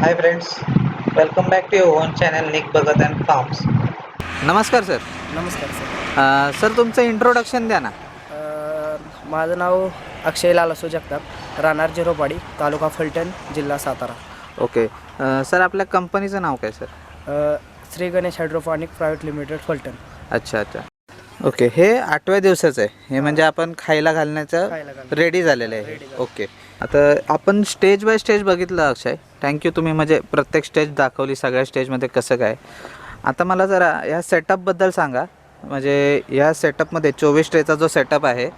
Hi friends, welcome back to your own channel Nick Bhagat and Farms. नमस्कार sir. नमस्कार sir. Sir तुमचं introduction द्या ना. माझं नाव अक्षय लालासो जगताप, राहणार झिरोपाडी, तालुका फलटण, जिल्हा सातारा. ओके. सर आपल्या कंपनीचं नाव काय sir? Shri Ganesh Hydroponic Private Limited Phaltan. अच्छा अच्छा. ओके. हे 8व्या दिवसाचं आहे. हे म्हणजे आपण खायला घालण्याचं रेडी झालेलं आहे. ओके. आता आपण स्टेज बाय स्टेज बघितलं अक्षय. थँक्यू. तुम्ही म्हणजे प्रत्येक स्टेज दाखवली, सगळ्या स्टेजमध्ये कसं काय. आता मला जरा या सेटअपबद्दल सांगा. म्हणजे या सेटअपमध्ये 24 ट्रेचा जो सेटअप आहे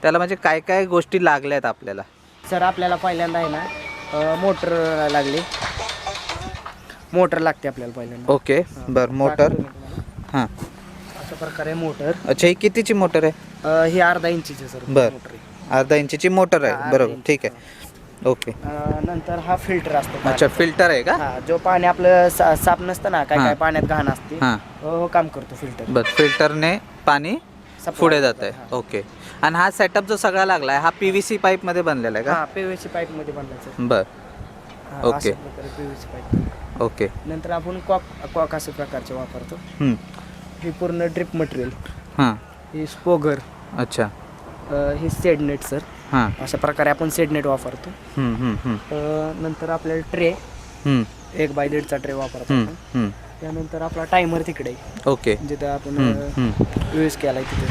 त्याला म्हणजे काय काय गोष्टी लागल्या आहेत आपल्याला? सर आपल्याला पहिल्यांदा आहे ना मोटर लागली. मोटर लागते आपल्याला पहिल्यांदा. ओके. बरं. मोटर. हां. अशा प्रकारे मोटर. अच्छा. ही कितीची मोटर आहे? ही अर्धा इंचीची सर बरं. मोटर आहे. अर्धा इंचीची मोटर आहे. बरोबर. ठीक आहे. ओके. नंतर हा फिल्टर असतो. अच्छा. फिल्टर आहे का? हा, जो पाणी आपलं साफ नसतं ना, काय काय पाण्यात घाण असते, हां. हो काम करतो फिल्टर. बरं. फिल्टरने पाणी पुढे जात आहे. ओके. आणि हा सेटअप जो सगळा लागला आहे हा PVC पाईपमध्ये बनलेला आहे का? हा, PVC पाईप मध्ये बनवायचं. बरं. ओके. PVC pipe. ओके. नंतर आपण कॉक अशा प्रकारचे वापरतो. हे पूर्ण ड्रिप मटेरियल. हां. हे स्पोगर. अच्छा. हे सेड नेट सर. हां. अशा प्रकारे आपण सेड नेट वापरतो. नंतर आपल्याला ट्रे 1x1.5चा ट्रे वापरतो आपण. त्यानंतर आपला टायमर तिकडे ओके. जिथं आपण यूज केलाय तिथे,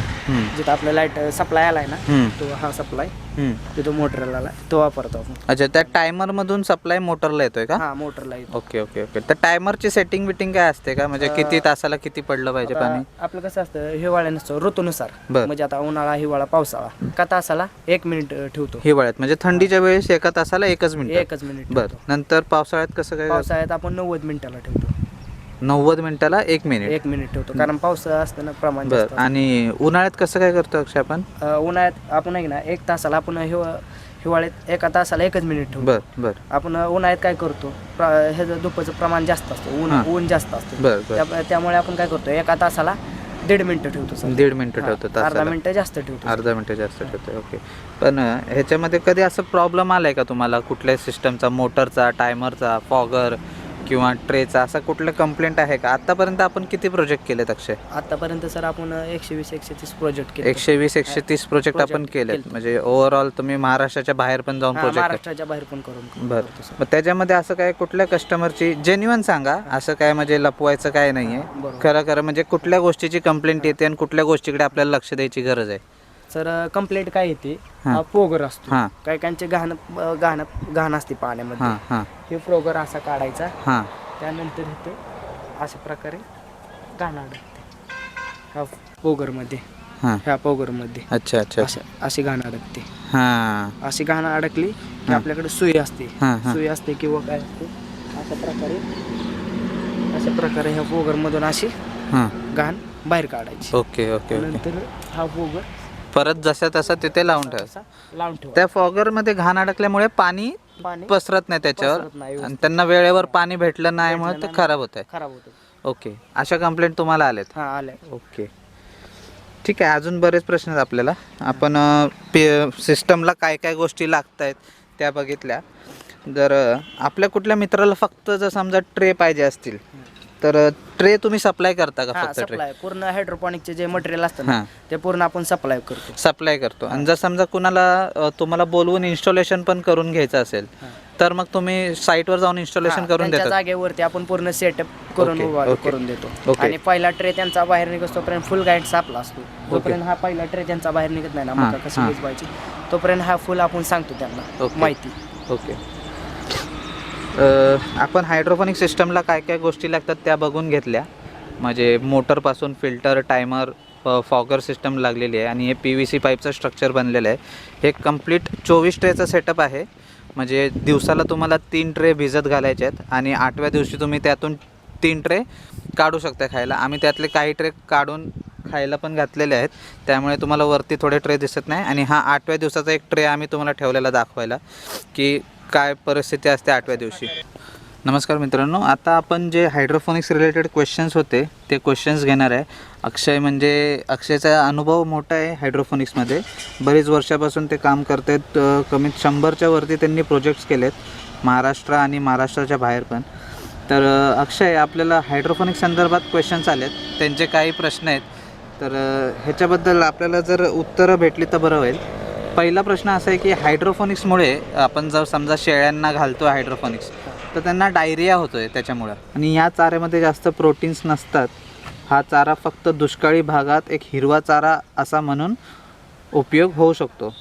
जिथं आपला लाईट सप्लाय आलाय ना, तो हा सप्लाय तिथं मोटरला आलाय, तो वापरतो आपण. अच्छा. त्या टायमर मधून सप्लाय मोटरला येतोय का? हा, मोटरला येतो. Okay okay okay. तर टायमरची सेटिंग बिटिंग काय असते का? म्हणजे किती तासाला किती पडलं पाहिजे पाणी? आपलं कसं असतं, हिवाळ्यानुसार ऋतूनुसार. बरं. म्हणजे आता उन्हाळा, हिवाळा, पावसाळा, एका तासाला 1 मिनिट ठेवतो. हिवाळ्यात म्हणजे थंडीच्या वेळेस एका तासाला 1 मिनिट. 1 मिनिट. बरं. नंतर पावसाळ्यात कसं काय? पावसाळ्यात आपण 90 मिनिटाला ठेवतो. 90 मिनिटाला 1 मिनिट. 1 मिनिट ठेवतो, कारण पावसाळा असतं ना, प्रमाण बरं. जास्त असतं. आणि उन्हाळ्यात कसं काय करतो अक्षय आपण? उन्हाळ्यात आपण आहे ना 1 तासाला, आपण हिवाळ्यात 1 तासाला 1 मिनिट ठेवतो. बरं बरं. आपण उन्हाळ्यात काय करतो, ह्याचं धुपाचं प्रमाण जास्त असतं, ऊन जास्त असतं. बरं बरं. त्यामुळे आपण काय करतो, 1 तासाला 1.5 मिनिटं ठेवतो सर. 1.5 मिनिटं ठेवतो अर्धा तासाला. मिनिटं जास्त ठेवतो. अर्धा मिनिटं जास्त ठेवतो. ओके. पण ह्याच्यामध्ये कधी असं प्रॉब्लेम आलाय का तुम्हाला कुठल्याही सिस्टमचा, मोटरचा, टायमरचा, फॉगर किंवा ट्रेचा, असा कुठलं कंप्लेंट आहे का? आतापर्यंत आपण किती प्रोजेक्ट केलेत अक्षय? आतापर्यंत सर आपण 120-130 प्रोजेक्ट केले. 120-130 प्रोजेक्ट आपण केलेत. म्हणजे ओव्हरऑल तुम्ही महाराष्ट्राच्या बाहेर पण जाऊन प्रोजेक्ट? महाराष्ट्राच्या बाहेर पण करून. बरं. मग त्याच्यामध्ये असं काय कुठल्या कस्टमरची जेन्युइन सांगा, असं काय म्हणजे लपवायचं काय नाही आहे, खरं खरं म्हणजे कुठल्या गोष्टीची कंप्लेंट येते आणि कुठल्या गोष्टीकडे आपल्याला लक्ष द्यायची गरज आहे? सर कंप्लेंट काय येते, हा पोगर असतो. हां. काही काहींचे घाण असते पाण्यामध्ये. हां हां हे पोगर असा काढायचा. हां. त्यानंतर इथे अशा प्रकारे घाण अडकते ह्या पोगरमध्ये. हां. ह्या पोगरमध्ये अच्छा अच्छा. अशी घाण अडकते. हां. अशी घाण अडकली की आपल्याकडे सुई असते. हां, हां. सुई असते किंवा काय असते, अशा प्रकारे ह्या पोगरमधून अशी हां. घाण बाहेर काढायची. Okay okay okay. नंतर हा पोगर परत जसा तसा तिथे लावून ठेवा. असा लावून ठेवा. त्या फॉगरमध्ये घाण अडकल्यामुळे पाणी पाणी पसरत नाही त्याच्यावर, पसरत नाही आणि त्यांना वेळेवर पाणी भेटलं नाही म्हणून ते खराब होत आहे. खराब होतं. ओके. अशा कंप्लेंट तुम्हाला आल्यात? हा, आलंय. ओके. ठीक आहे. अजून बरेच प्रश्न आहेत आपल्याला. आपण सिस्टमला काय काय गोष्टी लागत आहेत त्या बघितल्या. जर आपल्या कुठल्या मित्राला फक्त जर समजा ट्रे पाहिजे असतील तर ट्रे तुम्ही सप्लाय करता का? फक्त ट्रे? सप्लाय पूर्ण हायड्रोपॉनिकचे जे मटेरियल असतं ना, ते पूर्ण आपण सप्लाय करतो. सप्लाय करतो. आणि जर समजा कुणाला तुम्हाला बोलवून इन्स्टॉलेशन पण करून घ्यायचं असेल तर मग तुम्ही साईटवर जाऊन इन्स्टॉलेशन करून त्यांच्या देता? जागेवरती आपण पूर्ण सेटअप करून करून देतो. ओके. आणि पहिला ट्रे त्यांचा बाहेर निघतो तोपर्यंत फुल गाईड आपला असतो. जोपर्यंत हा पहिला ट्रे त्यांचा बाहेर निघत नाही ना, मका कशी भिजवायची, तोपर्यंत हा फुल आपण सांगतो त्यांना माहिती. ओके. आपण हायड्रोपोनिक सिस्टमला काय काय गोष्टी लागतात त्या बघून घेतल्या. म्हणजे मोटरपासून फिल्टर, टायमर, फॉगर सिस्टम लागलेली आहे आणि हे PVC पाईपचं स्ट्रक्चर बनलेलं आहे. हे कंप्लीट 24 ट्रेचं सेटअप आहे. म्हणजे दिवसाला तुम्हाला 3 ट्रे भिजत घालायचे आहेत आणि 8व्या दिवशी तुम्ही त्यातून 3 ट्रे काढू शकता खायला. आम्ही त्यातले काही ट्रे काढून खायला पण घातलेले आहेत, त्यामुळे तुम्हाला वरती थोडे ट्रे दिसत नाही. आणि हा 8व्या दिवसाचा एक ट्रे आम्ही तुम्हाला ठेवलेला दाखवायला की काय परिस्थिती असते 8व्या दिवशी. नमस्कार मित्रांनो, आता आपण जे हायड्रोफोनिक्स रिलेटेड क्वेश्चन्स होते ते क्वेश्चन्स घेणार आहे. अक्षयचा अनुभव मोठा आहे हायड्रोफोनिक्समध्ये. बरेच वर्षापासून ते काम करत आहेत. कमीत 100च्या वरती त्यांनी प्रोजेक्ट्स केलेत महाराष्ट्र आणि महाराष्ट्राच्या बाहेर पण. तर अक्षय, आपल्याला हायड्रोफोनिक्स संदर्भात क्वेश्चन्स आलेत, त्यांचे काही प्रश्न आहेत. तर ह्याच्याबद्दल आपल्याला जर उत्तरं भेटली तर बरं होईल. पहिला प्रश्न असा आहे की हायड्रोफोनिक्समुळे आपण जर समजा शेळ्यांना घालतो हायड्रोफोनिक्स, तर त्यांना डायरिया होतो आहे त्याच्यामुळं. आणि या चाऱ्यामध्ये जास्त प्रोटीन्स नसतात. हा चारा फक्त दुष्काळी भागात एक हिरवा चारा असा म्हणून उपयोग होऊ शकतो.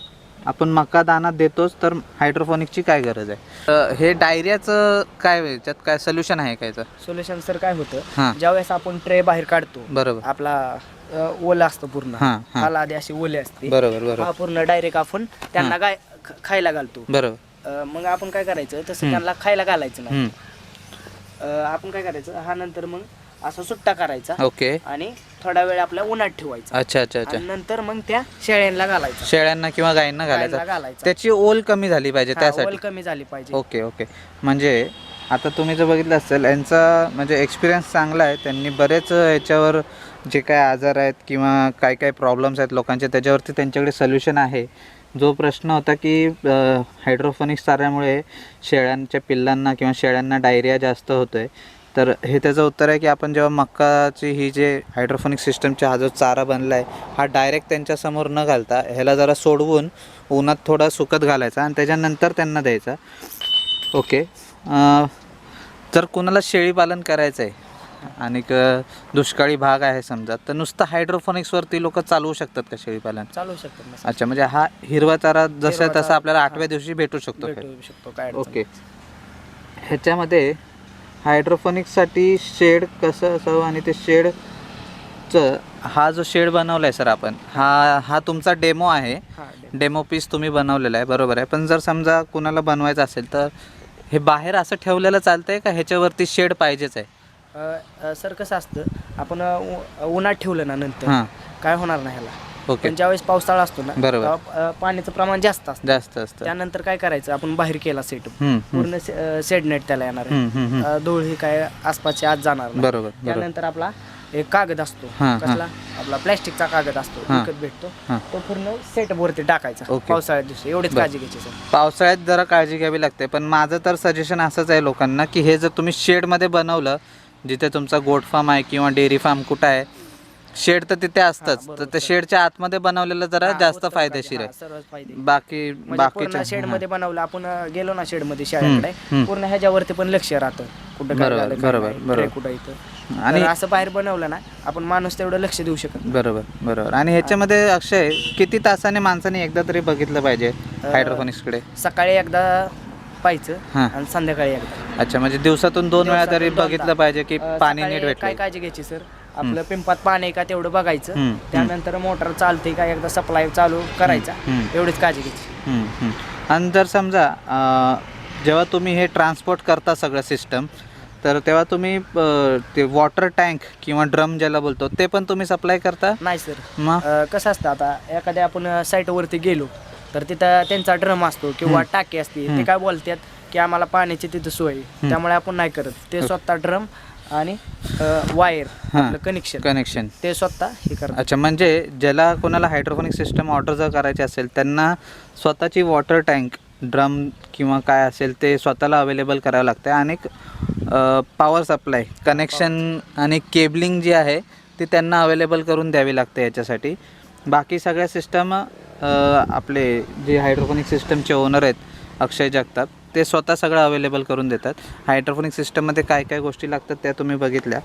आपण मका दाना देतोच, तर हायड्रोफोनिक्सची काय गरज आहे? हे डायरियाचं काय, त्यात काय सोल्युशन आहे काय? सोल्युशन सर काय हां. होतं, ज्यावेळेस आपण ट्रे बाहेर काढतो, बरोबर. आपला ओला असतो पूर्ण, हां, हां. खाला आधी अशी ओली असते, बरोबर बरोबर हा पूर्ण डायरेक्ट आपण त्यांना काय खायला घालतो. बरोबर. मग आपण काय करायचं, तसं त्यांना खायला घालायचं नाही. हम्म. आपण काय करायचं, हा नंतर मग असा सुट्टा करायचा ओके. आणि थोडा वेळ आपल्या उन्हात ठेवायचा. अच्छा अच्छा अच्छा. आणि नंतर मग त्या शेळ्यांना घालायचं, शेळ्यांना किंवा गायींना गायींना घालायचं. घालायचं. त्याची ओल कमी झाली पाहिजे हा, त्यासाठी. ओल कमी झाली पाहिजे. Okay okay. म्हणजे आता तुम्ही जर बघितलं असेल, यांचा म्हणजे एक्सपिरियन्स चांगला आहे. त्यांनी बरेच याच्यावर जे काय आजार आहेत किंवा काय काय प्रॉब्लेम्स आहेत लोकांचे, त्याच्यावरती त्यांच्याकडे सोल्युशन आहे. जो प्रश्न होता की हायड्रोफोनिक्स चाऱ्यामुळे शेळ्यांच्या पिल्लांना किंवा शेळ्यांना डायरिया जास्त होतो आहे, तर हे त्याचं उत्तर आहे की आपण जेव्हा मक्काची ही जे हायड्रोफोनिक सिस्टमचा हा जो चारा बनला आहे, हा डायरेक्ट त्यांच्यासमोर न घालता ह्याला जरा सोडवून उन्हात थोडा सुकत घालायचा आणि त्याच्यानंतर त्यांना द्यायचा. ओके. जर कोणाला शेळीपालन करायचं आहे आणि दुष्काळी भाग आहे समजा, तर नुसतं हायड्रोफोनिक्सवरती लोक चालवू शकतात का शेळीपालन? चालू शकतात ना. अच्छा, म्हणजे हा हिरवा चारा जसा हिरवा तसा चारा, आपल्याला हां. 8व्या दिवशी भेटू शकतो. भेटू शकतो काय अडचण ओके. ह्याच्यामध्ये हायड्रोफोनिक्ससाठी शेड कसं असावं आणि ते शेडचं, हा जो शेड बनवला आहे सर आपण, हा तुमचा डेमो आहे. नाही. हा, डेमो पीस तुम्ही बनवलेला आहे, बरोबर आहे. पण जर समजा कुणाला बनवायचं असेल तर हे बाहेर असं ठेवलेलं चालतं आहे का ह्याच्यावरती शेड पाहिजेच आहे? सर कसं असतं, आपण उन्हात ठेवलं ना नंतर हां. काय होणार नाही ह्याला. ओके. पण ज्यावेळेस पावसाळा असतो ना, बरोबर. तेव्हा, पाण्याचं प्रमाण जास्त असतं. जास्त असतं. त्यानंतर काय करायचं, आपण बाहेर केला सेटअप, हम्म, पूर्ण शेडनेट त्याला येणार आहे. हम्म, हम्म, हम्म. धूळ ही काय आसपासच्या आत जाणार नाही. बरोबर बरोबर. त्यानंतर आपला एक कागद असतो, हां, कसला आपला प्लॅस्टिकचा कागद असतो, हां. विकत भेटतो, हां. तो पूर्ण सेटअप वरती टाकायचा. ओके. पावसाळ्यात दिवशी एवढीच बरं. काळजी घ्यायची सर. पावसाळ्यात जरा काळजी घ्यावी लागते. पण माझं तर सजेशन असंच आहे लोकांना की हे जर तुम्ही शेडमध्ये बनवलं, जिथे तुमचा गोट फार्म आहे किंवा डेअरी फार्म कुठं आहे, शेड तर तिथे असतंच, हां, तर बरोबर त्या सर. शेडच्या आतमध्ये बनवलेलं जरा हां, जास्त उत्तम फायदेशीर काळजी. आहे. हां, सर्वच फायदे. बाकी म्हणजे बाकीच्या पूर्ण शेड मध्ये बनवलं, आपण गेलो ना शेड मध्ये हम्म. शाळेकडे, पूर्ण ह्याच्यावरती पण लक्ष राहतं, कुठं काय बरोबर, झालं, काय बरोबर, नाही, बरोबर. ट्रे कुठं इथं. आणि आणि असं बाहेर बनवलं ना, आपण माणूस तेवढं लक्ष देऊ शकत नाही. बरोबर बरोबर. आणि ह्याच्यामध्ये अक्षय, किती तासाने माणसाने एकदा तरी बघितलं पाहिजे हायड्रोफोनिक्सकडे? सकाळी एकदा पाहायचं हां. आणि संध्याकाळी एकदा. अच्छा, म्हणजे दिवसातून 2 वेळा तरी दिवसातून बघितलं दोनदा. पाहिजे की पाणी सकाळी नीट काय भेटलं. काळजी घ्यायची सर, आपलं पिंपात पाणी आहे का तेवढं बघायचं. हम्म. त्यानंतर मोटर चालते का एकदा सप्लाय चालू करायचा, हम्म. एवढीच काळजी घ्यायची. आणि जर समजा जेव्हा तुम्ही हे ट्रान्सपोर्ट करता सगळं सिस्टम, तर तेव्हा तुम्ही ते वॉटर टँक किंवा ड्रम ज्याला बोलतो ते पण तुम्ही सप्लाय करता? नाही सर, मग कसं असतं, आता एखाद्या आपण साईटवरती गेलो तर तिथं त्यांचा ड्रम असतो किंवा टाकी असते, ते काय बोलतात की आम्हाला पाण्याची तिथं सोय आहे. त्यामुळे आपण नाही करत, ते स्वतः ड्रम आणि वायर आपलं कनेक्शन ते स्वतः हे करतात. अच्छा, म्हणजे ज्याला कोणाला हायड्रोफोनिक सिस्टम ऑर्डर जर करायची असेल, त्यांना स्वतःची वॉटर टँक, ड्रम किंवा काय असेल ते स्वतःला अवेलेबल करावं लागतं. आणि पॉवर सप्लाय, कनेक्शन आणि केबलिंग जी आहे ती त्यांना अवेलेबल करून द्यावी लागते याच्यासाठी. बाकी सगळ्या सिस्टम आपले जे हायड्रोफोनिक सिस्टमचे ओनर आहेत अक्षय जगताप, ते स्वतः सगळं अवेलेबल करून देतात. हायड्रोफोनिक सिस्टममध्ये काय काय गोष्टी लागतात त्या तुम्ही बघितल्या.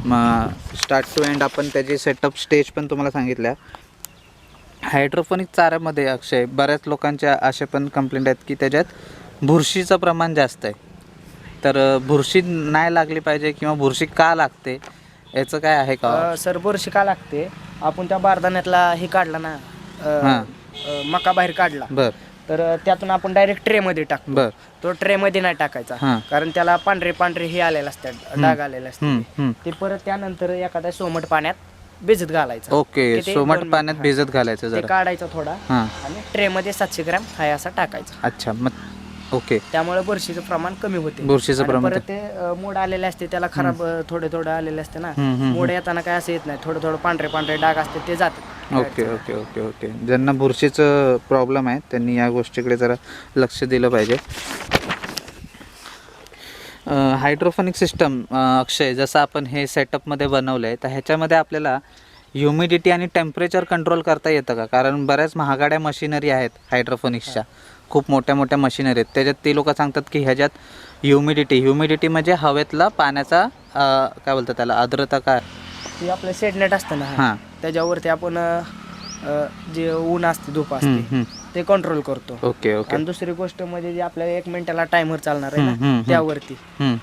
मग स्टार्ट टू एंड आपण त्याची सेटअप स्टेज पण तुम्हाला सांगितल्या. हायड्रोफोनिक चाऱ्यामध्ये अक्षय, बऱ्याच लोकांच्या असे पण कंप्लेंट आहेत की त्याच्यात बुरशीचं प्रमाण जास्त आहे. तर बुरशी नाही लागली पाहिजे किंवा बुरशी का लागते याचं काय आहे का? सर, बुरशी का लागते, आपण त्या बारदाण्यातला हे काढला ना, मका बाहेर काढला, बर तर त्यातून आपण डायरेक्ट ट्रे मध्ये टाकतो. बर. तो ट्रे मध्ये नाही टाकायचा, हां. कारण त्याला पांढरे हे आलेले असतात, डाग आलेले असतात. ते परत त्यानंतर एखाद्या सोमट पाण्यात भिजत घालायचं. ओके, किती? सोमट 2 पाण्यात भिजत घालायचं ते जरा. काढायचा थोडा हां. आणि ट्रे मध्ये 700 ग्रॅम हाय असा टाकायचा. अच्छा, मग ओके. त्यामुळे बुरशीचं प्रमाण कमी होते. बुरशीचं आणि प्रमाण परत ते मोड आलेले असते त्याला खराब थोडे आलेले असते ना. हम्म. मोड येताना काय असं येत नाही, थोडं पांढरे डाग असते ते जातात. Okay okay okay okay. ज्यांना बुरशीचं प्रॉब्लेम आहे त्यांनी या गोष्टीकडे जरा लक्ष दिलं पाहिजे. हायड्रोफोनिक सिस्टम अक्षय, जसं आपण हे सेटअपमध्ये बनवलं आहे तर ह्याच्यामध्ये आपल्याला ह्युमिडिटी आणि टेम्परेचर कंट्रोल करता येतं का? कारण बऱ्याच महागड्या मशिनरी आहेत हायड्रोफोनिक्सच्या, खूप मोठ्या मोठ्या मशिनरी आहेत. त्याच्यात ते लोक सांगतात की ह्याच्यात ह्युमिडिटी म्हणजे हवेतला पाण्याचा काय बोलतात त्याला, आर्द्रता काय, ते आपलं सेडनेट असतं ना, हां, त्याच्यावरती आपण जे ऊन असते, धूप असते, ते कंट्रोल करतो. Okay okay. आणि दुसरी गोष्ट म्हणजे जे आपल्या 1 मिनिटाला टायमर चालणार आहे ना, त्यावरती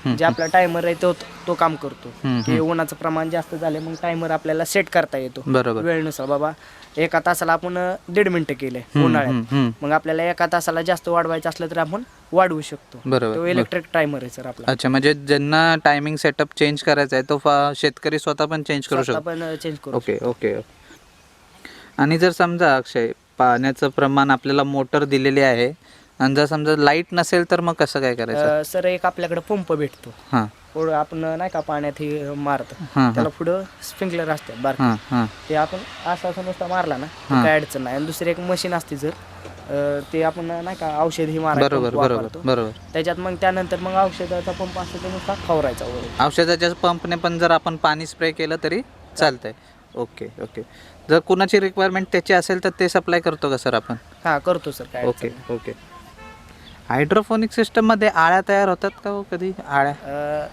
जे आपला टायमर आहे तो काम करतो. की उन्हाचं प्रमाण जास्त झाले मग टायमर आपल्याला सेट करता येतो बरोबर. वेळेनुसार. बाबा 1 तासाला आपण 1.5 मिनिटं केले उन्हाळ्यात, मग आपल्याला 1 तासाला जास्त वाढवायचं असलं तर आपण वाढवू शकतो. बरोबर. तो इलेक्ट्रिक टायमर आहे सर आपला. अच्छा, म्हणजे ज्यांना टायमिंग सेटअप चेंज करायचा आहे तो शेतकरी स्वतः पण चेंज करू शकतो. आपण चेंज करू. Okay okay. आणि जर समजा अक्षय पाण्याचं प्रमाण आपल्याला मोटर दिलेली आहे आणि जर समजा लाईट नसेल तर मग कसं काय करायचं? सर एक आपल्याकडे पंप भेटतो. हां पुढं आपण नाही का पाण्यात हे मारतो, हां त्याला पुढं स्प्रिंकलर असते बारकी, हां हां. ते आपण असं नुसता मारला ना तर काय अडचण नाही. आणि दुसरी एक मशीन असते जर ते आपण नाही का औषध ही मारायचं बरोबर पंप बरोबर वापरतो. बरोबर. त्याच्यात मग त्यानंतर मग औषधाचा पंप असतो तो नुसता फवारायचा वगैरे. औषधाच्या पंपने पण जर आपण पाणी स्प्रे केलं तरी चालतंय. Okay okay. जर कुणाची रिक्वायरमेंट त्याची असेल तर ते सप्लाय करतो का सर आपण? हा करतो सर. काय ओके ओके. हायड्रोफोनिक सिस्टममध्ये आळ्या तयार होतात का हो कधी? आळ्या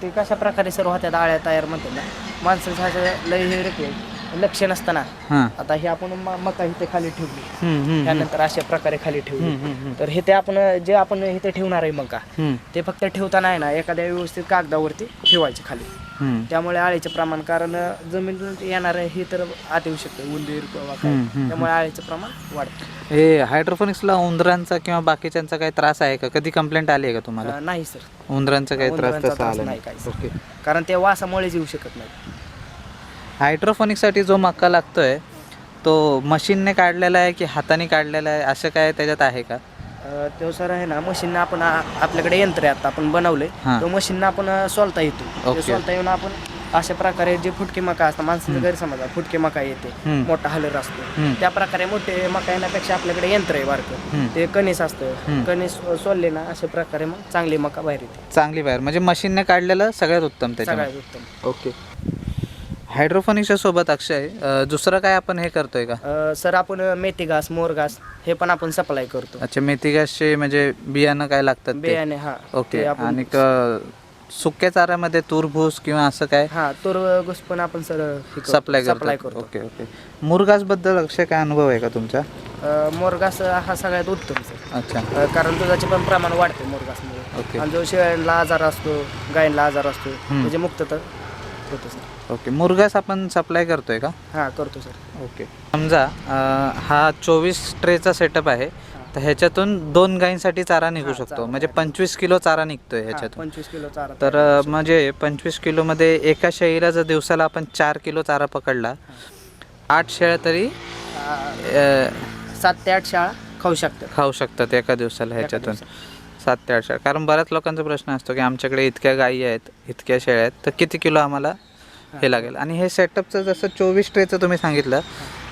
ते कशा प्रकारे सर होत्यात आळ्या तयार म्हणतात ना, माणसाचं असं लय हे रे लक्ष नसताना. हां. आता हे आपण मका इथे खाली ठेवली, हम्म. त्यानंतर अशा प्रकारे खाली ठेवली, तर हे ते आपण जे आपण इथे ठेवणार आहे मका, ते फक्त ठेवताना आहे ना एखाद्या व्यवस्थित कागदावरती ठेवायचे खाली. त्यामुळे आळीचं प्रमाण, कारण जमिनीतून येणार आहे हे तर आत येऊ शकतं, उंदीर किंवा काय, त्यामुळे आळीचं प्रमाण वाढतं. हे हायड्रोफोनिक्सला उंदरांचा किंवा बाकीच्यांचा काही त्रास आहे का? कधी कंप्लेंट आली आहे का तुम्हाला? नाही सर, उंदरांचा काही त्रास उंदरांचा तसा आला नाही नाही? काही. ओके. कारण ते वासामुळेच येऊ शकत नाही. हायड्रोफोनिक्ससाठी जो मक्का लागतोय तो मशीनने काढलेला आहे की हाताने काढलेला आहे, असं काय त्याच्यात आहे का? तो सर आहे ना मशीननं आपण आपल्याकडे यंत्र आहे आता आपण बनवले, हां. तो मशीननं आपण सोलता येतो. ओके. ते सोलता येऊन आपण अशा प्रकारे जे फुटके मका असतात, माणसाच्या गैरसमज आहे, फुटके मका येते, मोठा हलर असतो, त्या प्रकारे मोठे मका येण्यापेक्षा आपल्याकडे यंत्र आहे बारकं, ते कणीस असतं, कणीस सोलले ना अशा प्रकारे मग चांगली मका बाहेर येते. चांगली बाहेर, म्हणजे मशीनने काढलेलं सगळ्यात उत्तम त्याच्यात. सगळ्यात उत्तम. ओके. हायड्रोफोनिक्सच्या सोबत अक्षय दुसरं काय आपण हे करतोय का? सर आपण मेथी घास, मोर घास हे पण आपण सप्लाय करतो. अच्छा, मेथी गॅसचे म्हणजे बियाणं काय लागतात ते? बियाणे, हा. ओके. ते आपण आणि सुक्या चाऱ्यामध्ये तूरभूस किंवा असं काय हा तूर घुस पण आपण सर सप्लाय सप्लाय करतो? करतो. Okay okay. मुरघास बद्दल अक्षय काय अनुभव आहे का तुमचा? मोरघास हा सगळ्यात उत्तम सर. अच्छा. कारण दुधाचे पण प्रमाण वाढते मोरघासमुळे. ओके आणि जो शेळ्यांना आजार असतो, गायींना आजार असतो, त्याची मुक्तता होतो सर. ओके. मुरघास आपण सप्लाय करतोय का? हा करतो सर. ओके. समजा हा 24 ट्रेचा सेटअप आहे, तर ह्याच्यातून 2 गायींसाठी चारा निघू शकतो, म्हणजे 25 किलो चारा निघतोय ह्याच्यातून. 25 किलो चारा. तर म्हणजे 25 किलोमध्ये एका शेळीला जर दिवसाला आपण 4 किलो चारा पकडला, 8 शेळ्या तरी 7 ते 8 शाळा खाऊ शकतात एका दिवसाला ह्याच्यातून. 7 ते 8 शेळ्या. कारण बऱ्याच लोकांचा प्रश्न असतो की आमच्याकडे इतक्या गायी आहेत, इतक्या शेळ्या आहेत, तर किती किलो आम्हाला हे लागेल. आणि हे सेटअपचं जसं 24 ट्रेचं तुम्ही सांगितलं,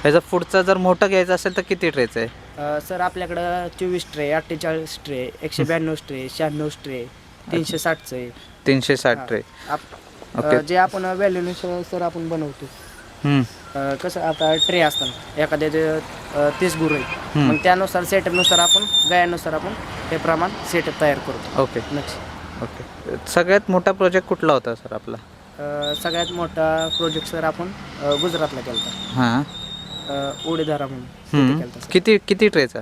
ह्याचं पुढचं जर मोठं घ्यायचं असेल तर किती ट्रेचं आहे? सर आपल्याकडं 24 ट्रे, 48 ट्रे, 192 ट्रे, 96 ट्रे, 360 आहे. 360 ट्रे. ओके. जे आपण व्हॅल्यूनुसार सर आपण बनवतो. कसं आता ट्रे असताना एखाद्याचे 30 गुरु आहेत, मग त्यानुसार सेटअपनुसार आपण गायानुसार आपण हे प्रमाण सेटअप तयार करतो. ओके नक्की. ओके. सगळ्यात मोठा प्रोजेक्ट कुठला होता सर आपला? सगळ्यात मोठा प्रोजेक्ट सर आपण गुजरातला केला होता. हां. उडीधारा म्हणून तिथे केला होता. किती ट्रेचा?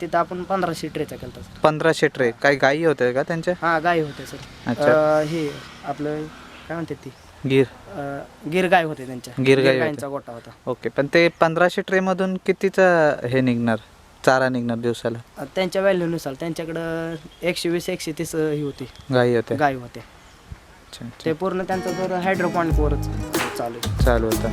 तिथं आपण 1500 ट्रेचा केला होता. 1500 ट्रे. काही गायी होत्या का त्यांच्या? हा गाय होते सर. अच्छा. हे आपलं काय म्हणते ती गिर गाय होते त्यांच्या. गिर गाई गायींचा गोठा होता. ओके. पण ते 1500 ट्रेमधून कितीचा हे निघणार, चारा निघणार दिवसाला? त्यांच्या व्हॅल्यूनुसार त्यांच्याकडं 120-130 ही होती गायी होत्या. गाय होत्या. अच्छा. ते पूर्ण त्यांचं जर हायड्रोपॉनिक वरच चालू होता.